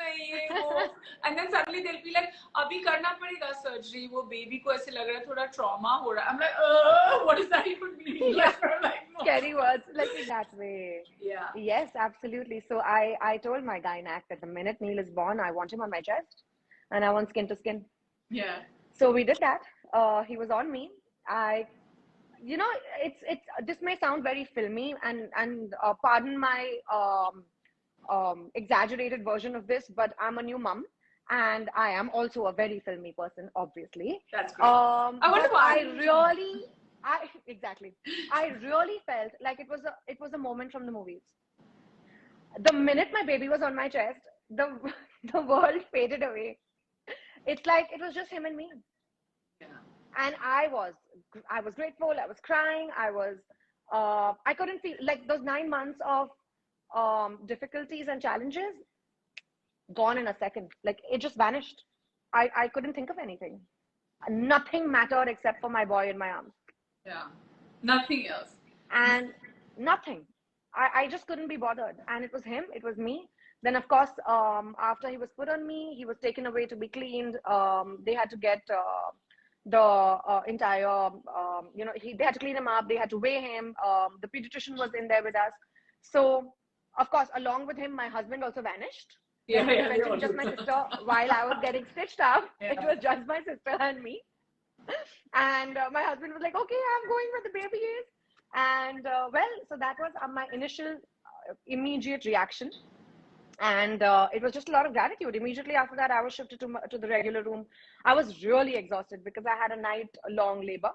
नहीं ये वो, and then suddenly they'll be like, अभी करना पड़ेगा surgery, वो baby को ऐसे लग रहा है थोड़ा trauma हो रहा है. I'm like, what does that even mean? Yeah. Like, no. Scary words, like in that way. Yeah. Yes, absolutely. So I told my gynac that the minute Neil is born, I want him on my chest, and I want skin to skin. Yeah. So we did that. He was on me. It's this may sound very filmy, and pardon my exaggerated version of this, but I'm a new mom, and I am also a very filmy person, obviously. That's great. I wonder why. Exactly. I really felt like it was a moment from the movies. The minute my baby was on my chest, the world faded away. It's like it was just him and me. Yeah. And I was grateful. I was crying. I couldn't feel like those 9 months of difficulties and challenges gone in a second. Like it just vanished. I couldn't think of anything. Nothing mattered except for my boy in my arms. Yeah. Nothing else. And nothing. I just couldn't be bothered. And it was him. It was me. Then, of course, after he was put on me, he was taken away to be cleaned. They had to get the entire, they had to clean him up. They had to weigh him. The pediatrician was in there with us. So, of course, along with him, my husband also vanished. Yeah, Eventually, just my sister, while I was getting stitched up, it was just my sister and me. And my husband was like, okay, I'm going where the baby is. And so that was my initial immediate reaction. And it was just a lot of gratitude. Immediately after that, I was shifted to the regular room. I was really exhausted because I had a night-long labor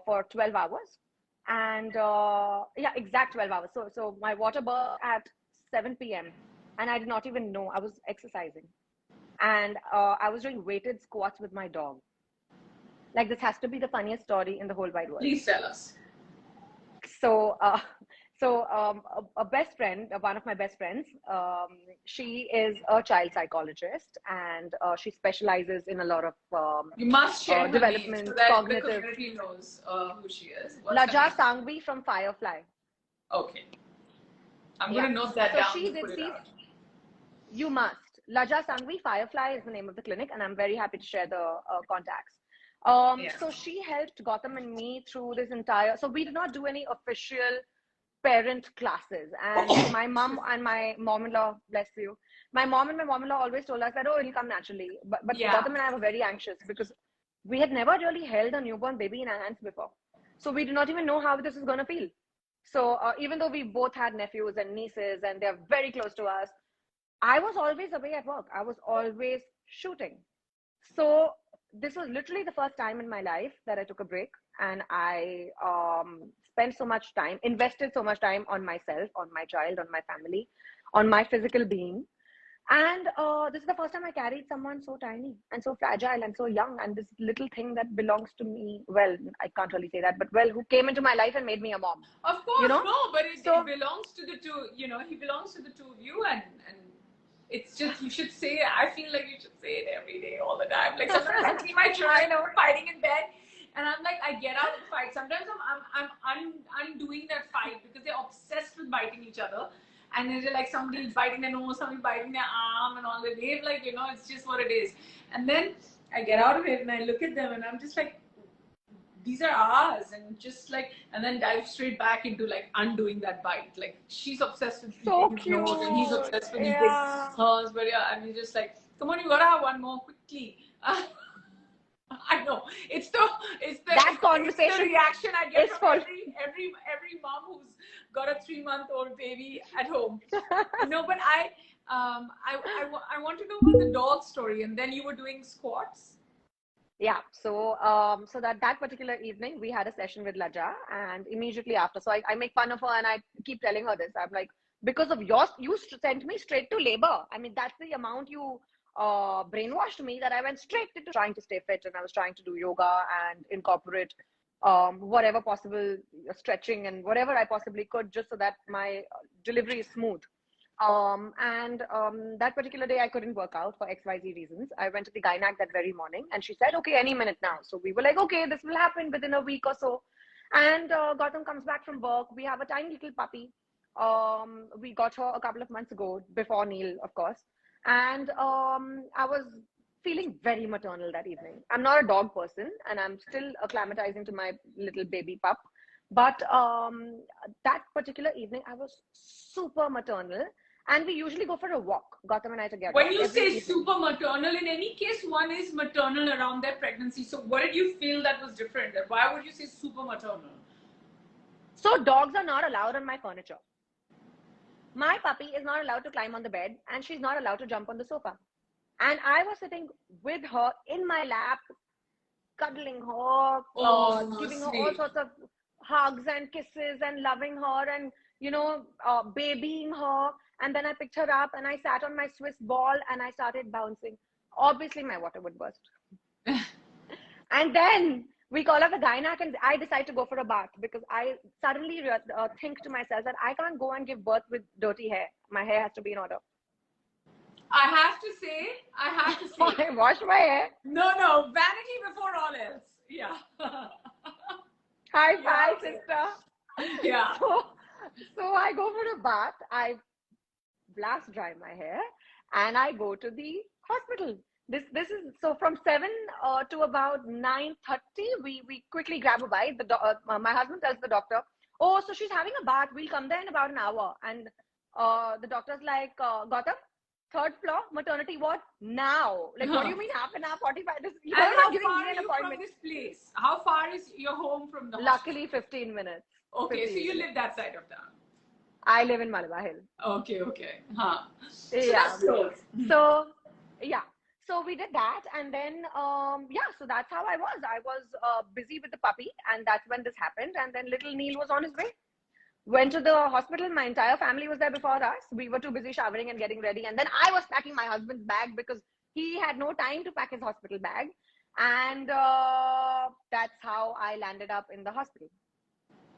for 12 hours. And exact 12 hours. So my water burst at 7 p.m. And I did not even know. I was exercising. And I was doing weighted squats with my dog. Like, this has to be the funniest story in the whole wide world. Please tell us. So a best friend, one of my best friends, she is a child psychologist, and she specializes in a lot of you must share development, so that cognitive. The community knows who she is. Laja Sanghvi from Firefly. Okay. I'm going to note that down. So she did see. You must. Laja Sanghvi, Firefly is the name of the clinic, and I'm very happy to share the contacts. So she helped Gautam and me through this entire. So we did not do any official parent classes, and so my mom and my mom-in-law, bless you, my mom and my mom-in-law always told us that, oh, it'll come naturally. But Gautam and I were very anxious because we had never really held a newborn baby in our hands before. So we did not even know how this is going to feel. So even though we both had nephews and nieces and they're very close to us, I was always away at work. I was always shooting. So this was literally the first time in my life that I took a break, and I spent so much time, invested so much time on myself, on my child, on my family, on my physical being. And this is the first time I carried someone so tiny and so fragile and so young, and this little thing that belongs to me. Well, I can't really say that, but who came into my life and made me a mom. Of course, no, but it belongs to the two, he belongs to the two of you, and it's just, you should say, I feel like you should say it every day, all the time. Like sometimes I see my children fighting in bed, and I'm like, I get out of the fight. Sometimes I'm undoing that fight because they're obsessed with biting each other. And they're like, somebody's biting their nose, somebody biting their arm, and all that. They're like, it's just what it is. And then I get out of it and I look at them and I'm just like, these are ours, and just like, and then dive straight back into like undoing that bite. Like, she's obsessed with his nose and he's obsessed with his hers, but and he's just like, come on, you gotta have one more quickly. I know it's the conversation. It's the reaction I get from every mom who's got a 3-month-old baby at home. But I want to know about the dog story. And then you were doing squats. Yeah, so that particular evening we had a session with Laja, and immediately after, so I make fun of her and I keep telling her this. I'm like, because of yours, you sent me straight to labor. I mean, that's the amount you brainwashed me that I went straight into trying to stay fit, and I was trying to do yoga and incorporate whatever possible stretching and whatever I possibly could, just so that my delivery is smooth. That particular day I couldn't work out for XYZ reasons. I went to the gynac that very morning, and she said, okay, any minute now. So we were like, okay, this will happen within a week or so. And Gautam comes back from work. We have a tiny little puppy. We got her a couple of months ago, before Neil, of course. And I was feeling very maternal that evening. I'm not a dog person, and I'm still acclimatizing to my little baby pup. But that particular evening, I was super maternal, and we usually go for a walk, Gautam and I together, When you every say evening. super maternal, in any case, one is maternal around their pregnancy. So what did you feel that was different? Why would you say super maternal? So dogs are not allowed on my furniture. My puppy is not allowed to climb on the bed, and she's not allowed to jump on the sofa. And I was sitting with her in my lap, cuddling her, Oh, giving her all sweet. sorts of hugs and kisses and loving her and, babying her. And then I picked her up and I sat on my Swiss ball and I started bouncing. Obviously, my water would burst. And then we call up the gynac and I decide to go for a bath because I suddenly think to myself that I can't go and give birth with dirty hair. My hair has to be in order. I have to say. I wash my hair. No, vanity before all else. Yeah. High Yeah, five, okay. sister. Yeah. So I go for a bath. I blast dry my hair, and I go to the hospital. This is so from 7 to about 9:30. We quickly grab a bite. My husband tells the doctor, "Oh, so she's having a bath. We'll come there in about an hour." And the doctor's like, "Gautam, third floor, maternity ward now." Like, what do you mean half an hour, 45? You're And not how giving far me are an you from appointment. this place? How far is your home from the hospital? Luckily, 15 minutes. Okay, so 15 you minutes. live that side of town. I live in Malabar Hill. Okay. Huh. So Yeah. that's close. So, yeah. So we did that, and then so that's how I was. I was busy with the puppy, and that's when this happened. And then little Neil was on his way. Went to the hospital. My entire family was there before us. We were too busy showering and getting ready, and then I was packing my husband's bag because he had no time to pack his hospital bag, and that's how I landed up in the hospital.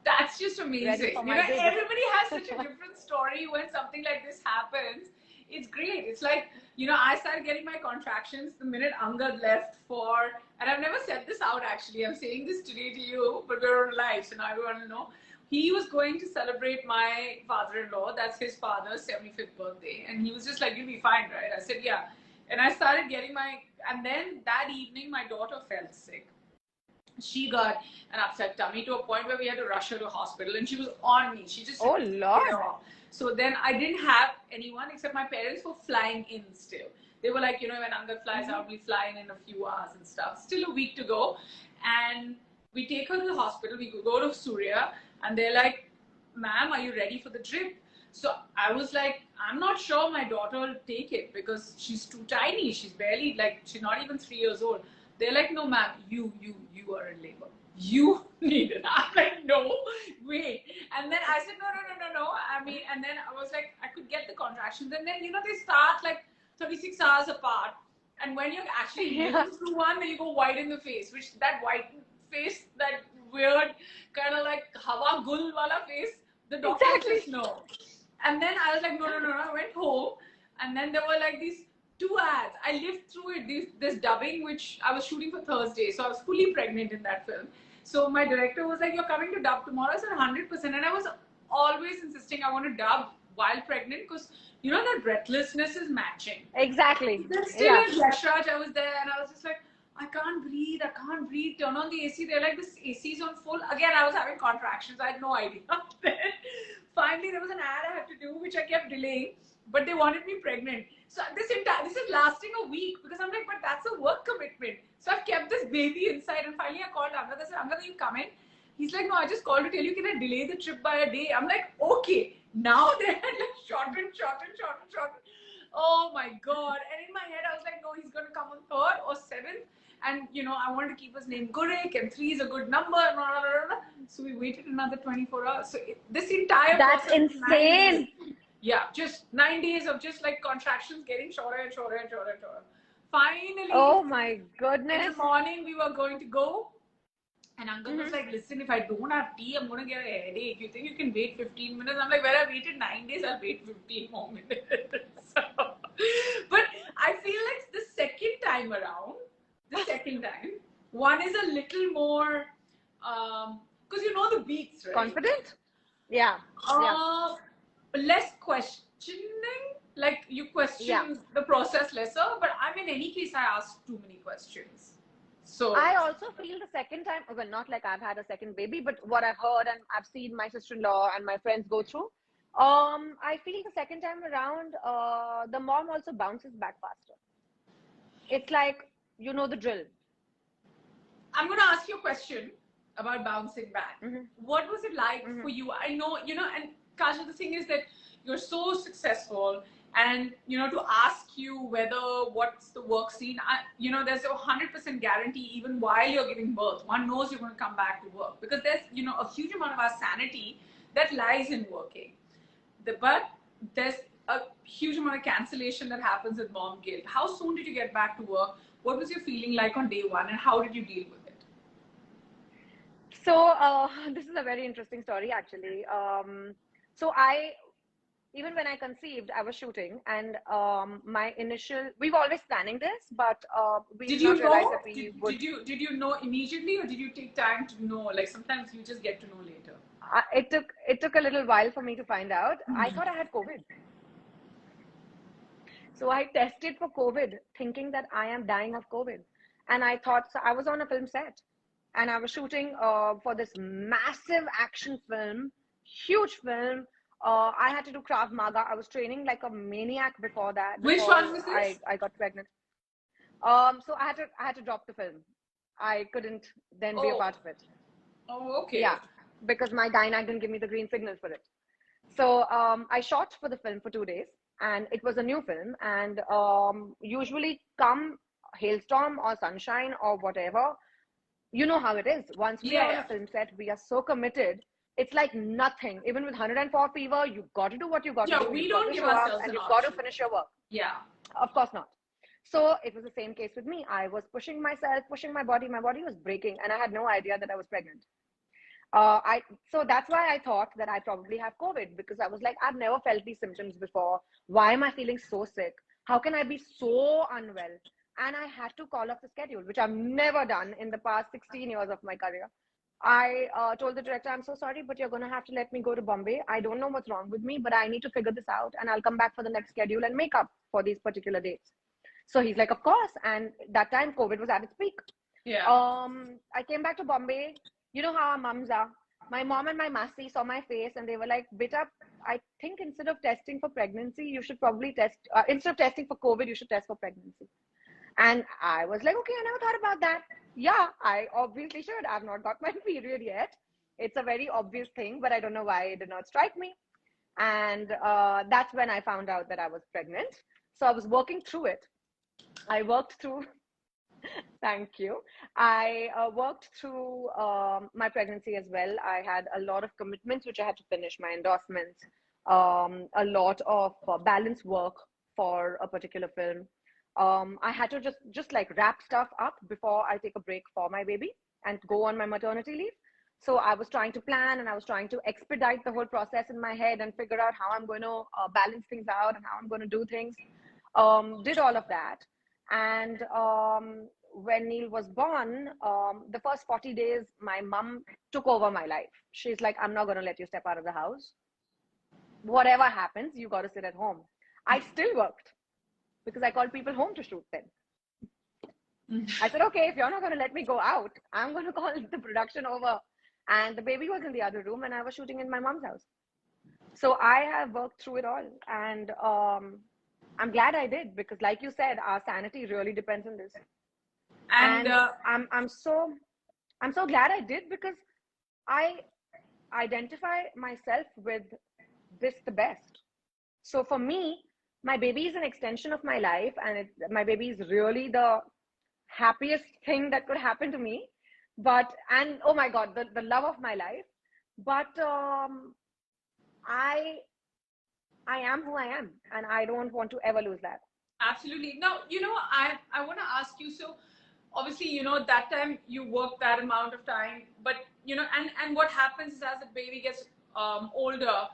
That's just amazing. Baby. Everybody has such a different story when something like this happens. It's great. It's like, I started getting my contractions the minute Angad left and I've never said this out actually. I'm saying this today to you, but we're on live, so now everyone will know. He was going to celebrate my father-in-law, that's his father's 75th birthday, and he was just like, "You'll be fine, right?" I said, "Yeah." And I started getting and then that evening, my daughter fell sick. She got an upset tummy to a point where we had to rush her to hospital, and she was on me. She just, Oh Lord. So then I didn't have anyone except my parents were flying in still. They were like, when Angad flies out, we fly in a few hours and stuff. Still a week to go. And we take her to the hospital. We go to Surya, and they're like, "Ma'am, are you ready for the drip?" So I was like, "I'm not sure my daughter will take it because she's too tiny. She's barely, she's not even 3 years old." They're like, "No, ma'am, you are in labor. You need it." I'm like, "No, wait." And then I said, no. I mean, and then I was like, I could get the contractions. And then, they start like 36 hours apart. And when you're actually living through one, then you go white in the face, which that white face, that weird kind of like Hawa Gul wala face, the doctors just know. And then I was like, no. I went home. And then there were like these 2 ads. I lived through it. This dubbing, which I was shooting for Thursday. So I was fully pregnant in that film. So my director was like, "You're coming to dub tomorrow." I said 100%. And I was always insisting I want to dub while pregnant because, that breathlessness is matching. Exactly. Then still in Yashraj, I was there and I was just like, I can't breathe. Turn on the AC. They're like, "This AC is on full." Again, I was having contractions. I had no idea. Finally, there was an ad I had to do, which I kept delaying, but they wanted me pregnant. So this is lasting a week because I'm like, but that's a work commitment. So I've kept this baby inside, and finally I called Angad. I said, "Angad, you come in?" He's like, "No, I just called to tell you, can I delay the trip by a day?" I'm like, "Okay." Now they're like shortened. Oh my God. And in my head, I was like, no, he's going to come on 3rd or 7th. And, I wanted to keep his name Gurek, and 3 is a good number. So we waited another 24 hours. So this entire That's process, insane. yeah, just 9 days of just like contractions getting shorter and shorter. Finally, oh my goodness. in the morning, we were going to go. And Angad was like, "Listen, if I don't have tea, I'm going to get a headache. You think you can wait 15 minutes? I'm like, "Well, I waited 9 days. I'll wait 15 more minutes." But I feel like the second time, one is a little more, because the beats, right? Confident? Yeah. Less questioning. like you question the process lesser. But I'm in any case, I ask too many questions. So I also feel the second time, well, not like I've had a second baby, but what I've heard and I've seen my sister-in-law and my friends go through, I feel the second time around, the mom also bounces back faster. It's like, you know the drill. I'm going to ask you a question about bouncing back. What was it like for you? I know, and Kajal, the thing is that you're so successful, and to ask you whether what's the work scene, there's a 100% guarantee. Even while you're giving birth, one knows you're going to come back to work, because there's a huge amount of our sanity that lies in working. But there's a huge amount of cancellation that happens with mom guilt. How soon did you get back to work? What was your feeling like on day one, and how did you deal with it? So this is a very interesting story, actually. So even when I conceived, I was shooting, and we were always planning this, but we did not realize that we would. Did you know immediately, or did you take time to know? Like sometimes you just get to know later. It took a little while for me to find out. I thought I had COVID. So I tested for COVID, thinking that I am dying of COVID. And I thought, so I was on a film set, and I was shooting for this massive action film, huge film. I had to do Krav Maga. I was training like a maniac before that. Which one was this? I got pregnant. So I had to drop the film. I couldn't then be a part of it. Oh, okay. Yeah, because my gynae didn't give me the green signal for it. So I shot for the film for 2 days, and it was a new film. And usually come hailstorm or sunshine or whatever, you know how it is. Once we are on a film set, we are so committed. It's like nothing. Even with 104 fever, you got to do what you got to do. We don't give ourselves and you've got to finish your work. Yeah. Of course not. So it was the same case with me. I was pushing myself, pushing my body. My body was breaking, and I had no idea that I was pregnant. So that's why I thought that I probably have COVID, because I was like, I've never felt these symptoms before. Why am I feeling so sick? How can I be so unwell? And I had to call off the schedule, which I've never done in the past 16 years of my career. I told the director, I'm so sorry, but you're going to have to let me go to Bombay. I don't know what's wrong with me, but I need to figure this out, and I'll come back for the next schedule and make up for these particular dates. So he's like, of course. And that time COVID was at its peak. Yeah. I came back to Bombay. You know how our mums are. My mom and my masi saw my face, and they were like, Beta, I think instead of testing for pregnancy, you should probably instead of testing for COVID, you should test for pregnancy. And I was like, okay, I never thought about that. Yeah, I obviously should. I've not got my period yet. It's a very obvious thing, but I don't know why it did not strike me. And that's when I found out that I was pregnant. So I was working through it. I worked through, thank you. I worked through my pregnancy as well. I had a lot of commitments, which I had to finish, my endorsements, a lot of balance work for a particular film. I had to just like wrap stuff up before I take a break for my baby and go on my maternity leave. So I was trying to plan, and I was trying to expedite the whole process in my head and figure out how I'm going to balance things out and how I'm going to do things. Did all of that. And when Neil was born, the first 40 days, my mom took over my life. She's like, I'm not going to let you step out of the house. Whatever happens, you got to sit at home. I still worked, because I called people home to shoot then. I said, okay, if you're not going to let me go out, I'm going to call the production over. And the baby was in the other room, and I was shooting in my mom's house. So I have worked through it all. And I'm glad I did, because like you said, our sanity really depends on this. And I'm so glad I did, because I identify myself with this the best. So for me, my baby is an extension of my life, and my baby is really the happiest thing that could happen to me. And oh my God, the love of my life. But I am who I am, and I don't want to ever lose that. Absolutely. Now, I want to ask you, so obviously, that time you work that amount of time, but, and what happens is, as the baby gets older,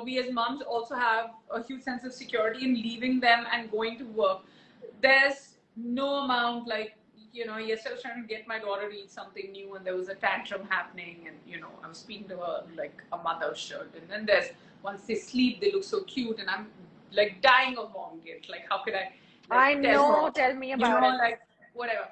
we as moms also have a huge sense of security in leaving them and going to work. There's no amount, like, yesterday I was trying to get my daughter to eat something new, and there was a tantrum happening, and, I was speaking to her like a mother should. And then once they sleep, they look so cute, and I'm like dying of mom guilt. Like, how could I? Like, I know. Tell me about it. Like whatever.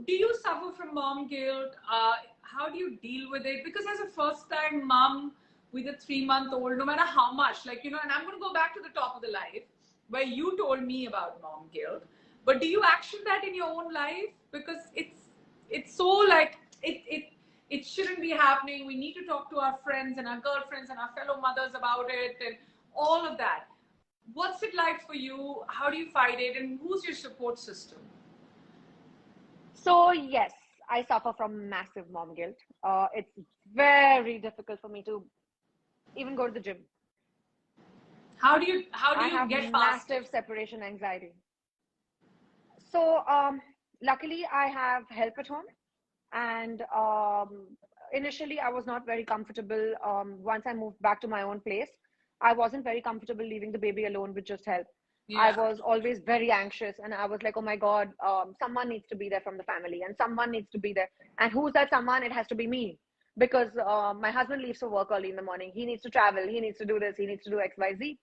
Do you suffer from mom guilt? How do you deal with it? Because as a first-time mom with a 3-month-old, no matter how much, like, and I'm going to go back to the top of the life where you told me about mom guilt. But do you action that in your own life? Because it's so like it shouldn't be happening. We need to talk to our friends and our girlfriends and our fellow mothers about it and all of that. What's it like for you? How do you fight it? And who's your support system? So yes, I suffer from massive mom guilt. It's very difficult for me to even go to the gym. How do you I have get past massive separation anxiety. So luckily I have help at home, and initially I was not very comfortable. Once I moved back to my own place, I wasn't very comfortable leaving the baby alone with just help. I was always very anxious, and I was like, oh my God, someone needs to be there from the family, and someone needs to be there. And who's that someone? It has to be me, because my husband leaves for work early in the morning. He needs to travel. He needs to do this. He needs to do X, Y, Z.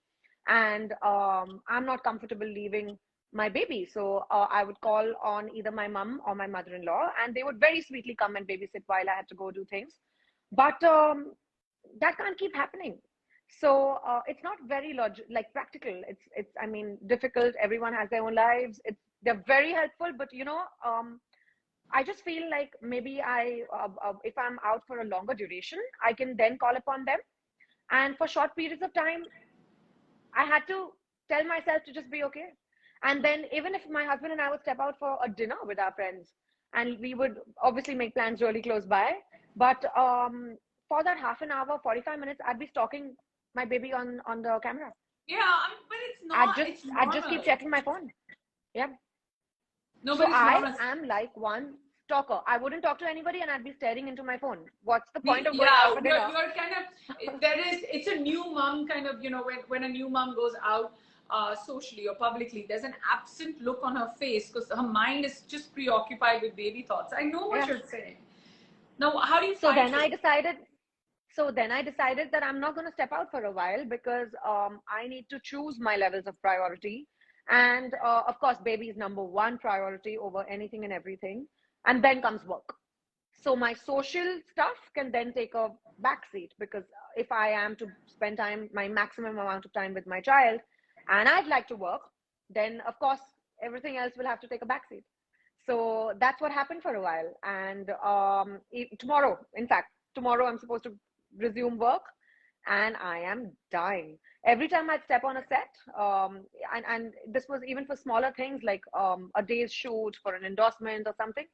And I'm not comfortable leaving my baby. So I would call on either my mom or my mother-in-law, and they would very sweetly come and babysit while I had to go do things. But that can't keep happening. So it's not very like practical. It's I mean, difficult. Everyone has their own lives. They're very helpful, but I just feel like maybe if I'm out for a longer duration, I can then call upon them. And for short periods of time, I had to tell myself to just be okay. And then even if my husband and I would step out for a dinner with our friends, and we would obviously make plans really close by, but for that half an hour, 45 minutes, I'd be stalking my baby on the camera. Yeah, but it's not. I'd just keep checking my phone. Yeah. No, so I am like one stalker. I wouldn't talk to anybody, and I'd be staring into my phone. What's the point of going out for dinner? You're kind of it's a new mom kind of, when a new mom goes out socially or publicly, there's an absent look on her face because her mind is just preoccupied with baby thoughts. I know what you're saying. Now, how do you so then I decided that I'm not going to step out for a while, because I need to choose my levels of priority. And of course, baby is number one priority over anything and everything. And then comes work. So my social stuff can then take a backseat, because if I am to spend my maximum amount of time with my child, and I'd like to work, then of course, everything else will have to take a backseat. So that's what happened for a while. And tomorrow, in fact, I'm supposed to resume work, and I am dying. Every time I'd step on a set, and this was even for smaller things like a day's shoot for an endorsement or something,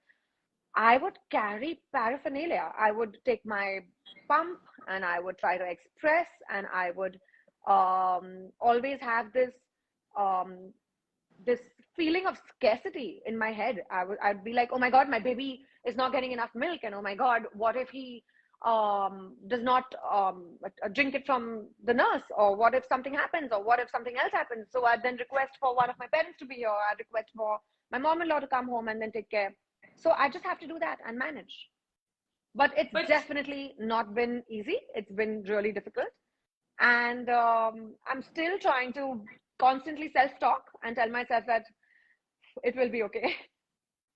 I would carry paraphernalia. I would take my pump, and I would try to express, and I would always have this feeling of scarcity in my head. I'd be like, oh my God, my baby is not getting enough milk, and oh my God, what if he does not drink it from the nurse, or what if something happens, or what if something else happens? So I'd then request for one of my parents to be here. I'd request for my mom-in-law to come home and then take care. So I just have to do that and manage. But it's definitely not been easy. It's been really difficult. And I'm still trying to constantly self-talk and tell myself that it will be okay.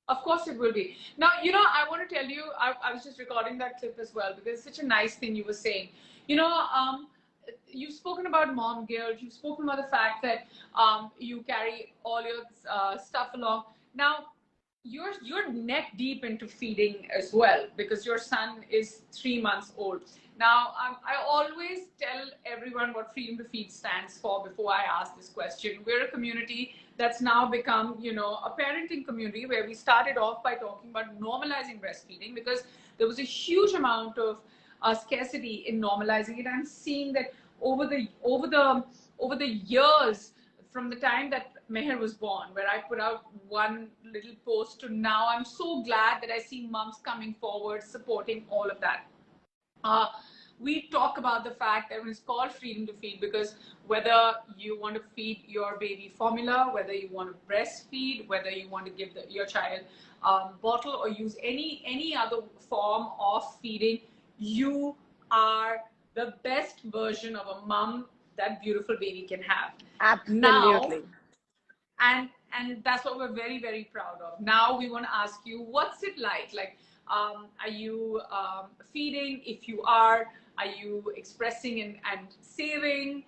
Of course it will be. Now, I want to tell you, I was just recording that clip as well, because it's such a nice thing you were saying. You've spoken about mom guilt. You've spoken about the fact that you carry all your stuff along. Now, you're neck deep into feeding as well, because your son is 3 months old. Now, I always tell everyone what Freedom to Feed stands for before I ask this question. We're a community that's now become, a parenting community, where we started off by talking about normalizing breastfeeding, because there was a huge amount of scarcity in normalizing it. I'm seeing that over the years, from the time that Meher was born, where I put out one little post, to now, I'm so glad that I see moms coming forward, supporting all of that. We talk about the fact that it's called Freedom to Feed, because whether you want to feed your baby formula, whether you want to breastfeed, whether you want to give your child bottle, or use any other form of feeding, you are the best version of a mom that beautiful baby can have. Absolutely. Now, and that's what we're very, very proud of. Now we want to ask you, what's it like? Like, are you feeding? If you are you expressing and saving?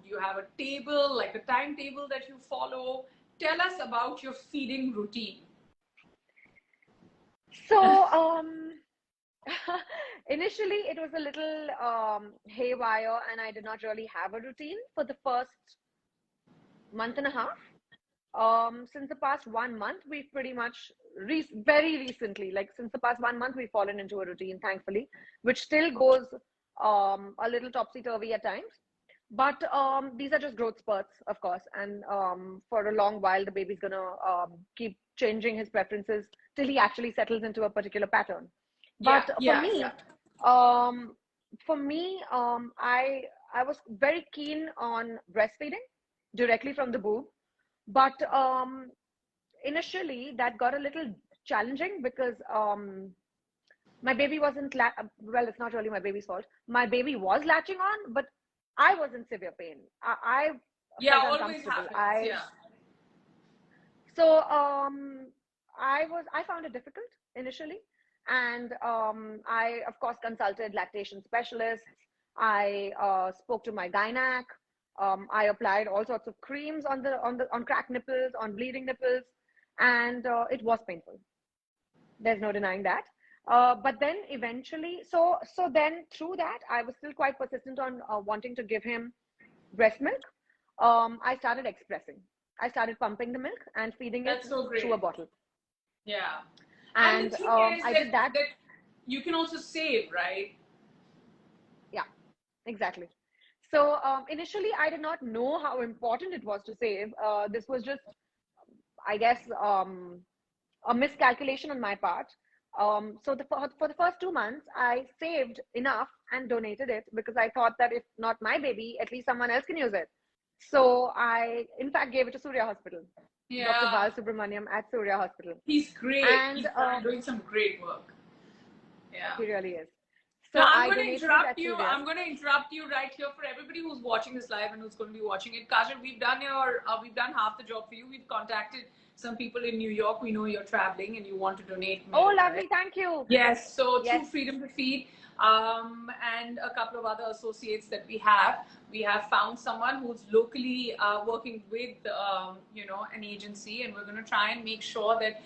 Do you have a table, like a timetable that you follow? Tell us about your feeding routine. So, initially it was a little haywire, and I did not really have a routine for the first month and a half. Since the past 1 month, we've pretty much very recently, like since the past 1 month, we've fallen into a routine, thankfully, which still goes a little topsy-turvy at times. But these are just growth spurts, of course, and for a long while, the baby's gonna keep changing his preferences till he actually settles into a particular pattern. But for me, I was very keen on breastfeeding directly from the boob, but initially that got a little challenging because my baby wasn't well, it's not really my baby's fault. My baby was latching on, but I was in severe pain. I felt uncomfortable. So I found it difficult initially, and I of course consulted lactation specialists. I spoke to my gynac. I applied all sorts of creams on cracked nipples, on bleeding nipples, and it was painful. There's no denying that. But then eventually, so then through that, I was still quite persistent on wanting to give him breast milk. I started expressing. I started pumping the milk and feeding it through a bottle. Yeah. And the thing is I did that. You can also save, right? Yeah, exactly. So initially, I did not know how important it was to save. This was just, I guess, a miscalculation on my part. So for the first 2 months, I saved enough and donated it because I thought that if not my baby, at least someone else can use it. So I, in fact, gave it to Surya Hospital. Yeah. Dr. Val Subramaniam at Surya Hospital. He's great. And he's doing some great work. Yeah. He really is. So now, I'm going to interrupt you. I'm going to interrupt you right here for everybody who's watching this live and who's going to be watching it. Kajal, we've done half the job for you. We've contacted some people in New York. We know you're traveling and you want to donate. Oh, lovely. Right? Thank you. Yes. So through Freedom to Feed and a couple of other associates that we have found someone who's locally working with, an agency, and we're going to try and make sure that